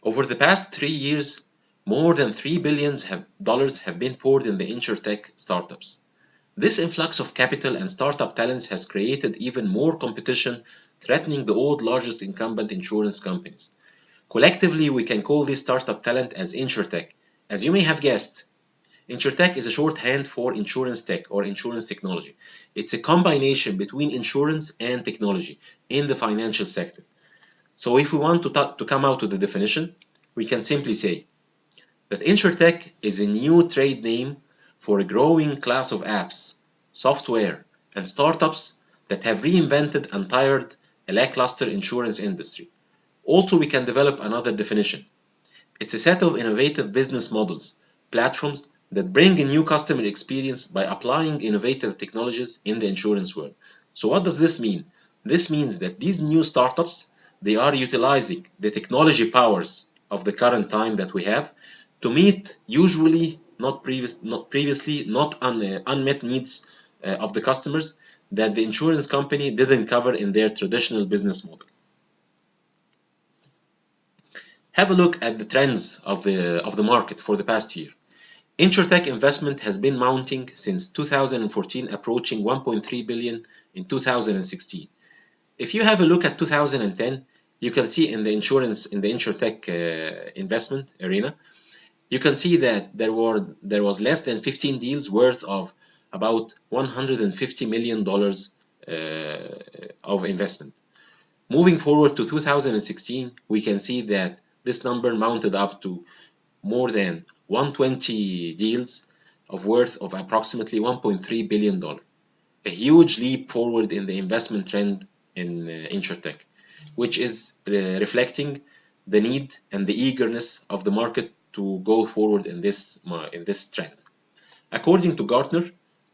Over the past 3 years, more than $3 billion have been poured in the InsurTech startups. This influx of capital and startup talents has created even more competition, threatening the old largest incumbent insurance companies. Collectively, we can call this startup talent as InsurTech. As you may have guessed, InsurTech is a shorthand for insurance tech or insurance technology. It's a combination between insurance and technology in the financial sector. So if we want to come out with the definition, we can simply say that InsurTech is a new trade name for a growing class of apps, software, and startups that have reinvented and tired a lackluster insurance industry. Also, we can develop another definition. It's a set of innovative business models, platforms that bring a new customer experience by applying innovative technologies in the insurance world. So what does this mean? This means that these new startups, they are utilizing the technology powers of the current time that we have to meet usually not unmet needs of the customers that the insurance company didn't cover in their traditional business model. Have a look at the trends of the market for the past year. InsurTech investment has been mounting since 2014, approaching 1.3 billion in 2016. If you have a look at 2010, you can see in the InsurTech investment arena, you can see that there was less than 15 deals worth of about $150 million of investment. Moving forward to 2016, we can see that this number mounted up to more than 120 deals of worth of approximately $1.3 billion. A huge leap forward in the investment trend in InsurTech, which is reflecting the need and the eagerness of the market to go forward in this trend. According to Gartner,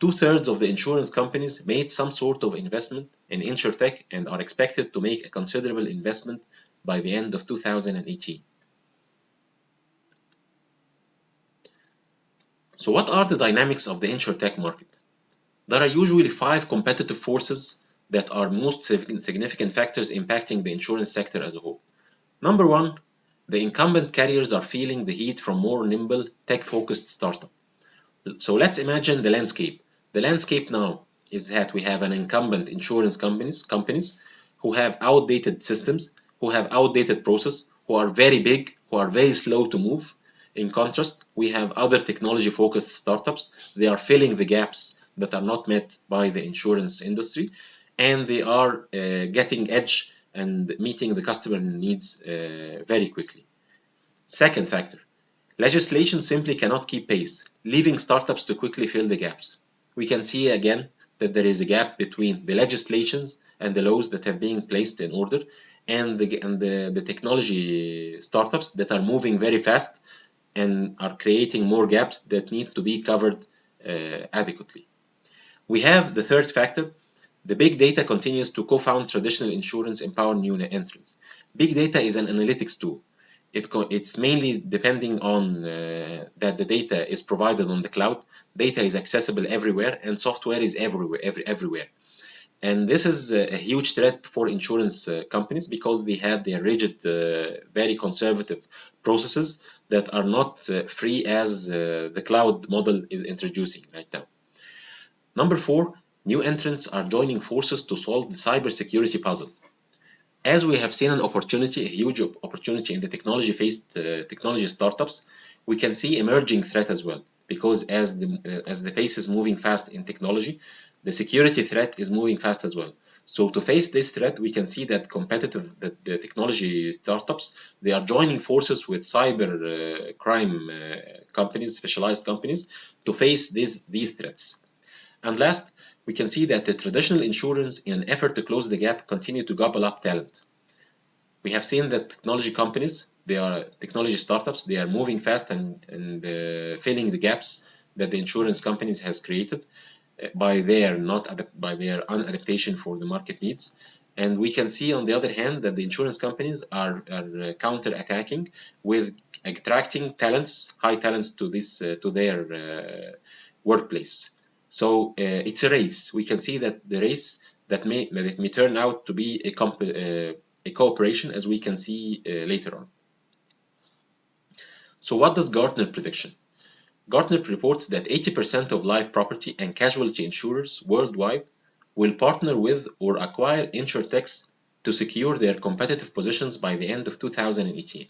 2/3 of the insurance companies made some sort of investment in InsurTech and are expected to make a considerable investment by the end of 2018. So what are the dynamics of the InsurTech market? There are usually 5 competitive forces that are most significant factors impacting the insurance sector as a whole. Number 1, the incumbent carriers are feeling the heat from more nimble, tech-focused startups. So let's imagine the landscape. The landscape now is that we have an incumbent insurance companies who have outdated systems, who have outdated process, who are very big, who are very slow to move. In contrast, we have other technology-focused startups. They are filling the gaps that are not met by the insurance industry, and they are getting edge and meeting the customer needs very quickly. Second factor, legislation simply cannot keep pace, leaving startups to quickly fill the gaps. We can see again that there is a gap between the legislations and the laws that have been placed in order and the technology startups that are moving very fast and are creating more gaps that need to be covered adequately. We have the third factor. The big data continues to co-found traditional insurance, empower new entrants. Big data is an analytics tool. It's mainly depending on that the data is provided on the cloud. Data is accessible everywhere, and software is everywhere. And this is a huge threat for insurance companies because they have their rigid, very conservative processes that are not free as the cloud model is introducing right now. Number 4, new entrants are joining forces to solve the cybersecurity puzzle. As we have seen an opportunity, a huge opportunity in the technology startups, we can see emerging threat as well, because as the pace is moving fast in technology, the security threat is moving fast as well. So to face this threat, we can see that the technology startups, they are joining forces with cyber crime companies, specialized companies, to face these threats. And last, we can see that the traditional insurers, in an effort to close the gap, continue to gobble up talent. We have seen that technology companies, they are technology startups, they are moving fast and filling the gaps that the insurance companies has created by their unadaptation for the market needs. And we can see on the other hand that the insurance companies are counter-attacking with attracting talents, high talents to their workplace. So it's a race. We can see that the race that may turn out to be a cooperation, as we can see later on. So what does Gartner prediction? Gartner reports that 80% of life property and casualty insurers worldwide will partner with or acquire InsurTechs to secure their competitive positions by the end of 2018.